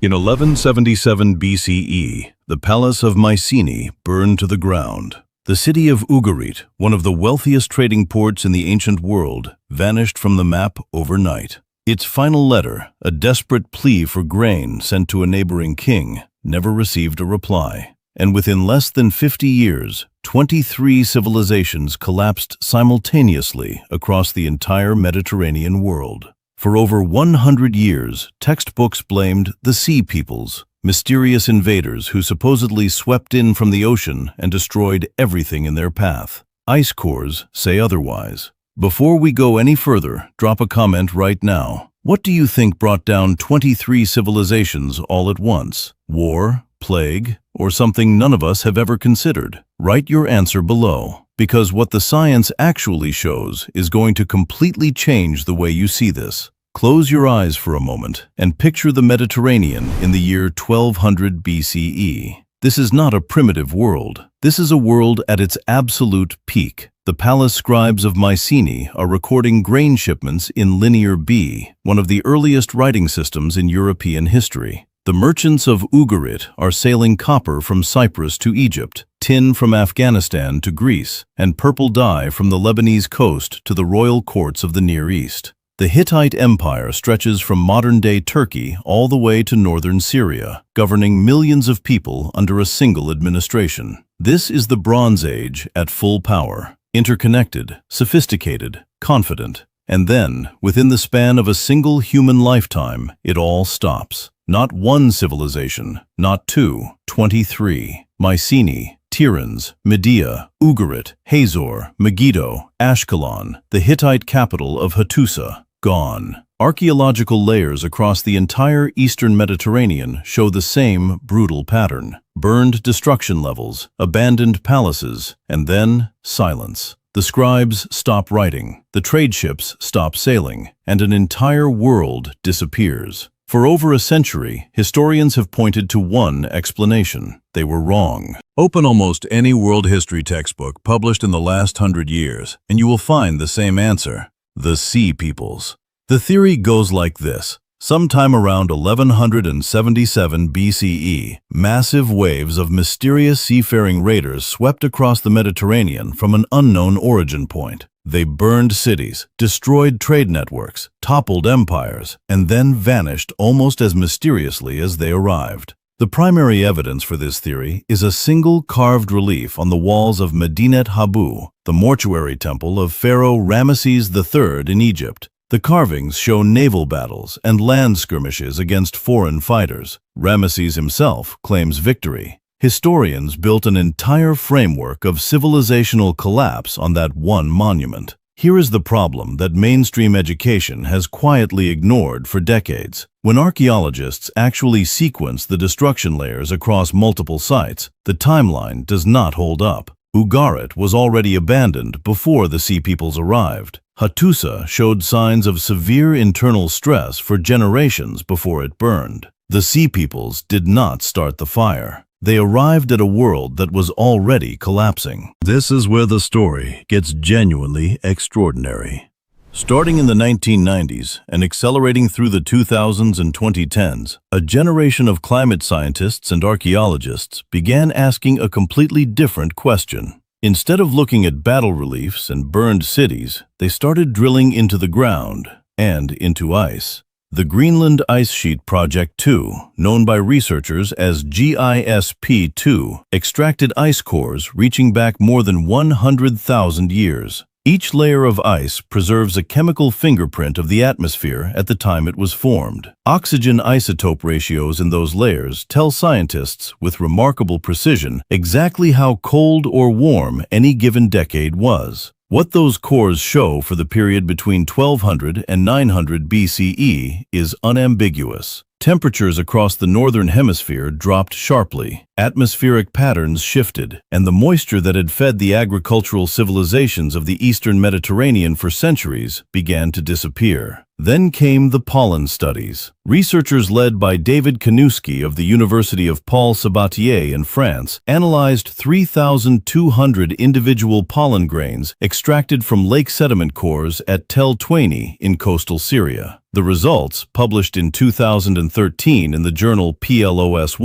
In 1177 BCE, the palace of Mycenae burned to the ground. The city of Ugarit, one of the wealthiest trading ports in the ancient world, vanished from the map overnight. Its final letter, a desperate plea for grain sent to a neighboring king, never received a reply. And within less than 50 years, 23 civilizations collapsed simultaneously across the entire Mediterranean world. For over 100 years, textbooks blamed the Sea Peoples, mysterious invaders who supposedly swept in from the ocean and destroyed everything in their path. Ice cores say otherwise. Before we go any further, drop a comment right now. What do you think brought down 23 civilizations all at once? War, plague, or something none of us have ever considered? Write your answer below, because what the science actually shows is going to completely change the way you see this. Close your eyes for a moment and picture the Mediterranean in the year 1200 BCE. This is not a primitive world. This is a world at its absolute peak. The palace scribes of Mycenae are recording grain shipments in Linear B, one of the earliest writing systems in European history. The merchants of Ugarit are sailing copper from Cyprus to Egypt, tin from Afghanistan to Greece, and purple dye from the Lebanese coast to the royal courts of the Near East. The Hittite Empire stretches from modern-day Turkey all the way to northern Syria, governing millions of people under a single administration. This is the Bronze Age at full power, interconnected, sophisticated, confident. And then, within the span of a single human lifetime, it all stops. Not one civilization, not two, 23. Mycenae, Tiryns, Medea, Ugarit, Hazor, Megiddo, Ashkelon, the Hittite capital of Hattusa, gone. Archaeological layers across the entire eastern Mediterranean show the same brutal pattern. Burned destruction levels, abandoned palaces, and then silence. The scribes stop writing, the trade ships stop sailing, and an entire world disappears. For over a century, historians have pointed to one explanation. They were wrong. Open almost any world history textbook published in the last 100 years, and you will find the same answer: the Sea Peoples. The theory goes like this. Sometime around 1177 BCE, massive waves of mysterious seafaring raiders swept across the Mediterranean from an unknown origin point. They burned cities, destroyed trade networks, toppled empires, and then vanished almost as mysteriously as they arrived. The primary evidence for this theory is a single carved relief on the walls of Medinet Habu, the mortuary temple of Pharaoh Ramesses III in Egypt. The carvings show naval battles and land skirmishes against foreign fighters. Ramesses himself claims victory. Historians built an entire framework of civilizational collapse on that one monument. Here is the problem that mainstream education has quietly ignored for decades. When archaeologists actually sequence the destruction layers across multiple sites, the timeline does not hold up. Ugarit was already abandoned before the Sea Peoples arrived. Hattusa showed signs of severe internal stress for generations before it burned. The Sea Peoples did not start the fire. They arrived at a world that was already collapsing. This is where the story gets genuinely extraordinary. Starting in the 1990s and accelerating through the 2000s and 2010s, a generation of climate scientists and archaeologists began asking a completely different question. Instead of looking at battle reliefs and burned cities, they started drilling into the ground and into ice. The Greenland Ice Sheet Project 2, known by researchers as GISP-2, extracted ice cores reaching back more than 100,000 years. Each layer of ice preserves a chemical fingerprint of the atmosphere at the time it was formed. Oxygen isotope ratios in those layers tell scientists with remarkable precision exactly how cold or warm any given decade was. What those cores show for the period between 1200 and 900 BCE is unambiguous. Temperatures across the northern hemisphere dropped sharply, atmospheric patterns shifted, and the moisture that had fed the agricultural civilizations of the eastern Mediterranean for centuries began to disappear. Then came the pollen studies. Researchers led by David Kanusky of the University of Paul Sabatier in France analyzed 3,200 individual pollen grains extracted from lake sediment cores at Tel Twani in coastal Syria. The results, published in 2013 in the journal PLOS,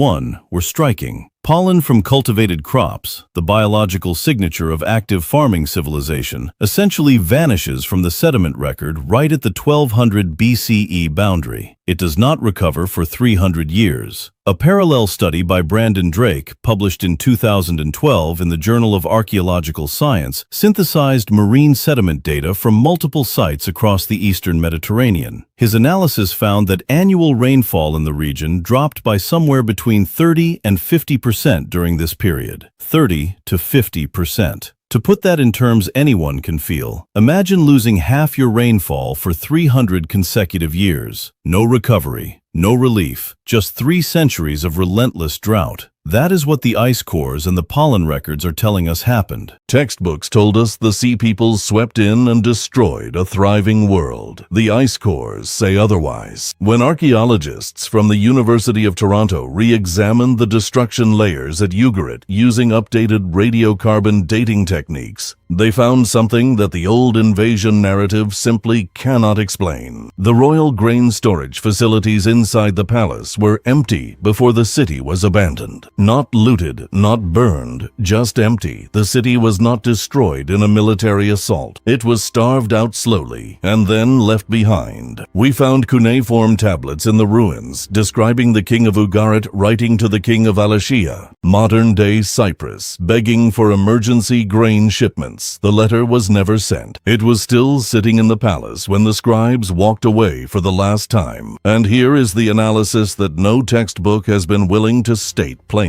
were striking. Pollen from cultivated crops, the biological signature of active farming civilization, essentially vanishes from the sediment record right at the 1200 BCE boundary. It does not recover for 300 years. A parallel study by Brandon Drake, published in 2012 in the Journal of Archaeological Science, synthesized marine sediment data from multiple sites across the eastern Mediterranean. His analysis found that annual rainfall in the region dropped by somewhere between 30 and 50% during this period. 30 to 50%. To put that in terms anyone can feel, imagine losing half your rainfall for 300 consecutive years. No recovery, no relief, just 3 centuries of relentless drought. That is what the ice cores and the pollen records are telling us happened. Textbooks told us the sea peoples swept in and destroyed a thriving world. The ice cores say otherwise. When archaeologists from the University of Toronto re-examined the destruction layers at Ugarit using updated radiocarbon dating techniques, they found something that the old invasion narrative simply cannot explain. The royal grain storage facilities inside the palace were empty before the city was abandoned. Not looted, not burned, just empty. The city was not destroyed in a military assault. It was starved out slowly and then left behind. We found cuneiform tablets in the ruins describing the king of Ugarit writing to the king of Alashia, modern-day Cyprus, begging for emergency grain shipments. The letter was never sent. It was still sitting in the palace when the scribes walked away for the last time. And here is the analysis that no textbook has been willing to state plainly.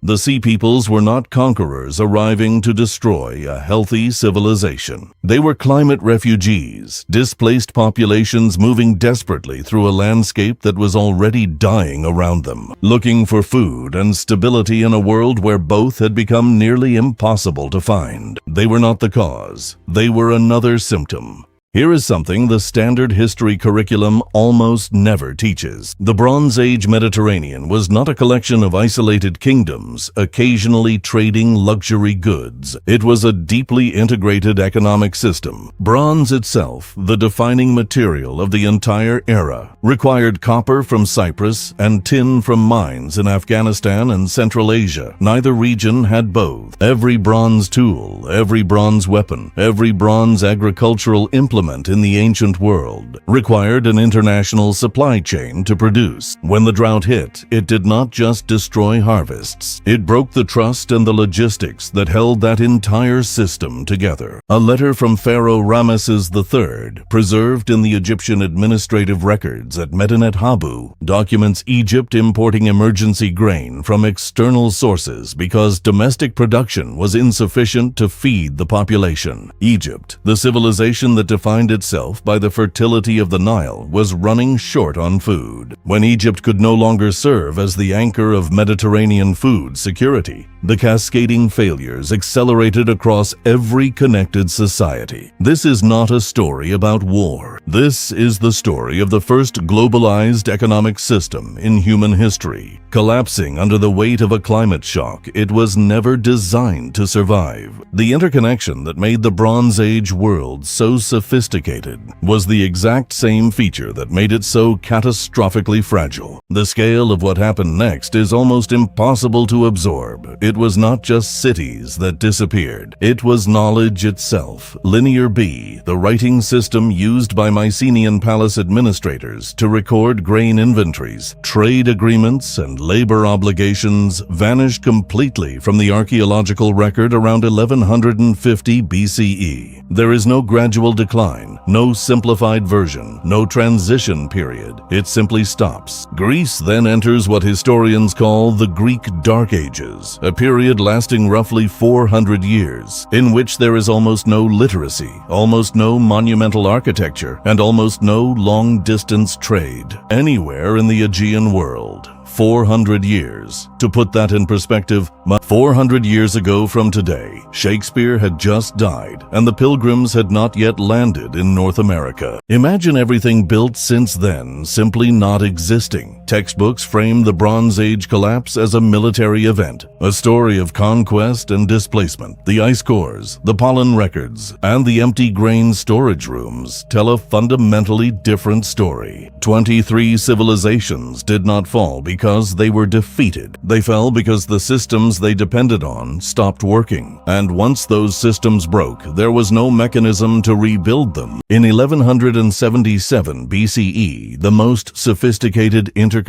The sea peoples were not conquerors arriving to destroy a healthy civilization. They were climate refugees, displaced populations moving desperately through a landscape that was already dying around them, looking for food and stability in a world where both had become nearly impossible to find. They were not the cause. They were another symptom. Here is something the standard history curriculum almost never teaches. The Bronze Age Mediterranean was not a collection of isolated kingdoms, occasionally trading luxury goods. It was a deeply integrated economic system. Bronze itself, the defining material of the entire era, required copper from Cyprus and tin from mines in Afghanistan and Central Asia. Neither region had both. Every bronze tool, every bronze weapon, every bronze agricultural implement in the ancient world required an international supply chain to produce. When the drought hit, it did not just destroy harvests. It broke the trust and the logistics that held that entire system together. A letter from Pharaoh Ramesses III, preserved in the Egyptian administrative records at Medinet Habu, documents Egypt importing emergency grain from external sources because domestic production was insufficient to feed the population. Egypt, the civilization that defined itself by the fertility of the Nile, was running short on food. When Egypt could no longer serve as the anchor of Mediterranean food security, the cascading failures accelerated across every connected society. This is not a story about war. This is the story of the first globalized economic system in human history, collapsing under the weight of a climate shock it was never designed to survive. The interconnection that made the Bronze Age world so sophisticated was the exact same feature that made it so catastrophically fragile. The scale of what happened next is almost impossible to absorb. It was not just cities that disappeared. It was knowledge itself. Linear B, the writing system used by Mycenaean palace administrators to record grain inventories, trade agreements, and labor obligations, vanished completely from the archaeological record around 1150 BCE. There is no gradual decline, no simplified version, no transition period. It simply stops. Greece then enters what historians call the Greek Dark Ages, a period lasting roughly 400 years, in which there is almost no literacy, almost no monumental architecture, and almost no long-distance trade anywhere in the Aegean world. 400 years. To put that in perspective, 400 years ago from today, Shakespeare had just died and the Pilgrims had not yet landed in North America. Imagine everything built since then simply not existing. Textbooks frame the Bronze Age collapse as a military event, a story of conquest and displacement. The ice cores, the pollen records, and the empty grain storage rooms tell a fundamentally different story. 23 civilizations did not fall because they were defeated. They fell because the systems they depended on stopped working. And once those systems broke, there was no mechanism to rebuild them. In 1177 BCE, the most sophisticated interconnected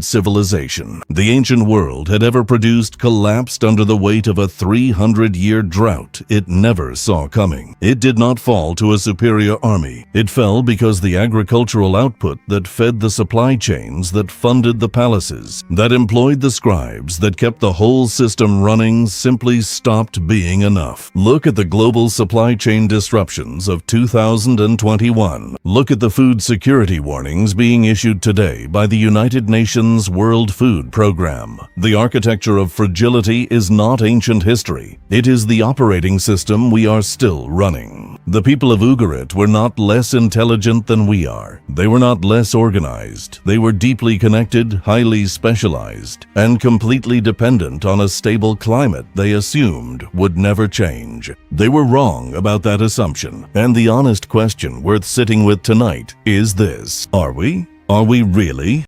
civilization the ancient world had ever produced collapsed under the weight of a 300-year drought it never saw coming. It did not fall to a superior army. It fell because the agricultural output that fed the supply chains, that funded the palaces, that employed the scribes, that kept the whole system running simply stopped being enough. Look at the global supply chain disruptions of 2021. Look at the food security warnings being issued today by the United Nations World Food Program. The architecture of fragility is not ancient history. It is the operating system we are still running. The people of Ugarit were not less intelligent than we are. They were not less organized. They were deeply connected, highly specialized, and completely dependent on a stable climate they assumed would never change. They were wrong about that assumption, and the honest question worth sitting with tonight is this: are we? Are we really?